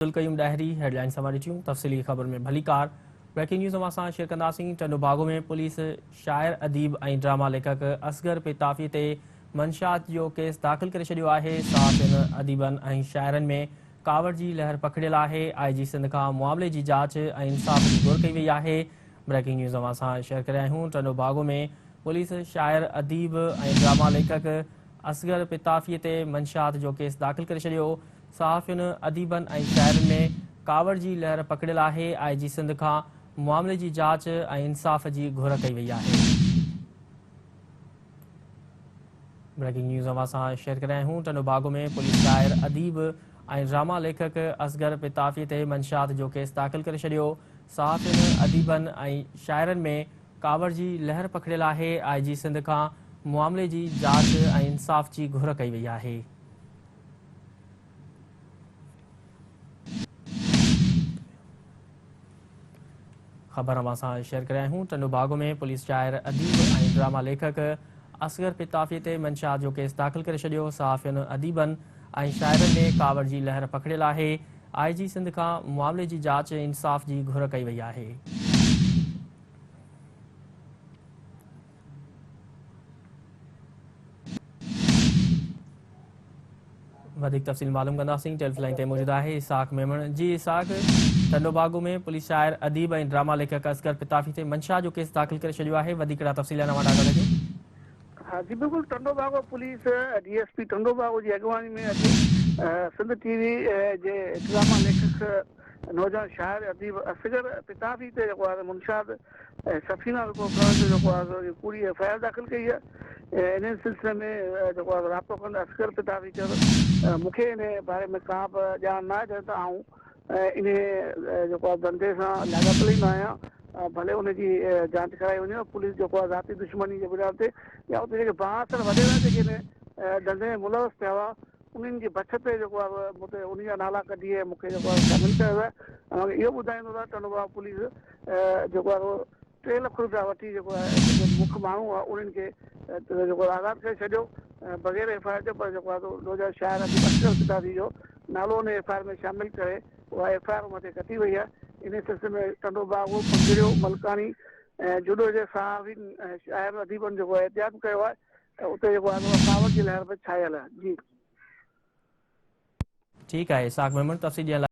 Qayyum diary headline समारिटियूं तफ़सीली ख़बर में भली कार ब्रेकिंग न्यूज़ असां शेयर कंदासीं। टंडो बागो में पुलिस शाइर अदीब ऐं ड्रामा लेखक असगर पिताफ़ी ते मंशात जो केस दाख़िल करे छॾियो आहे। सहाफ़ियुनि अदीबनि ऐं शाइरनि में कावड़ जी लहर पकड़ियल आहे। IG सिंध खां मामले जी जांच ऐं इंसाफ़ जी घुर कई वई आहे। ब्रेकिंग न्यूज़ असां शेयर करे आहियूं। टंडो बागो में पुलिस शाइर अदीब ऐं ड्रामा लेखक असगर पिताफ़ीअ ते मंशात जो केस दाख़िल करे छॾियो। सहाफ़ियुनि अदीबनि ऐं शाइरनि में कावड़ जी लहर पकड़ियल आहे। IG सिंध खां मामले जी जांच ऐं इंसाफ़ जी घुर कई वई आहे। ब्रेकिंग न्यूज़ असां शेयर करे आहियूं। टंडो बागो में पुलिस शाइर अदीब ऐं ड्रामा लेखक असगर पिताफ़ी ते मंशात जो केस दाख़िल करे छॾियो। सहाफ़ियुनि अदीबनि ऐं शाइरनि में कावड़ जी लहर पकड़ियल आहे। IG सिंध खां मामले जी जांच ऐं इंसाफ़ जी घुर कई वई आहे। ख़बर असां शेयर करे आहियूं। टंडो बागो में पुलिस शाइर अदीब ऐं ड्रामा लेखक असगर पिताफ़ी ते मंशात जो केस दाख़िल करे छॾियो। सहाफ़ियुनि अदीबनि ऐं शाइरनि में कावड़ जी लहर पकड़ियल आहे। IG सिंध खां मामले जी जांच ऐं इंसाफ़ जी घुर कई वई आहे। वधिक तफ़सील मालूम कंदासीं। टेलीफोन लाइन ते मौजूदु आहे इसाक मेमण। जी इसाक, टंडो बागो में पुलिस शाइर अदीब ऐं ड्रामा लेखक असगर पिताफ़ी ते मंशा जो केस दाख़िल करे छॾियो आहे। वधीक तफ़सील नवां ॾाढा लॻे। हाँ जी बिल्कुल। टंडो बागो पुलिस DSP टंडो बागो की अगवानी में अॼु सिंध TV जे ड्रामा लेखक नौजवान शाइर अदीब असगर पिताफ़ी ते जेको आहे मुनशाद सफ़ीना करण जो जेको आहे पूरी FIR दाख़िल कई आहे। इन सिलसिले में जेको आहे राब्तो कंदे असगर पिताफ़ी चयो मूंखे इन बारे में का बि ॼाण न आहे त आऊं इन जेको आहे धंधे सां लाॻापियल ई न आहियां। भले उनजी जांच कराई वञे। पुलिस जेको आहे ज़ाती दुश्मनी जे बुनियाद ते या उते जेके बांसर वॾेरा जेके धंधे में मुलवस थिया हुआ उन्हनि जी बच ते जेको आहे मूंखे उन जा नाला कढी मूंखे जेको आहे शामिलु कयो आहे। इहो ॿुधाईंदो आहे टंडो बागो पुलिस जेको आहे 3 लख रुपया वठी जेको आहे जेके मुख्य माण्हू आहे उन्हनि खे जेको आज़ादु करे छॾियो बग़ैर FIR जो। पर जेको आहे नौजवान शाइर अदीब असगर पिताफ़ी जो नालो उन FIR में शामिलु करे उहा FIR मथे कटी वई आहे। इन सिलसिले में टंडो बागो पंजड़ियो मलकानी जुडो जे सहाफ़ियुनि शाइर अदीबनि जेको आहे एहतियात कयो आहे उते जेको आहे कावड़ जी लहर बि छायल आहे। जी ठीकु आहे इसाक मेमण तफ़सील ॾियण लाइ।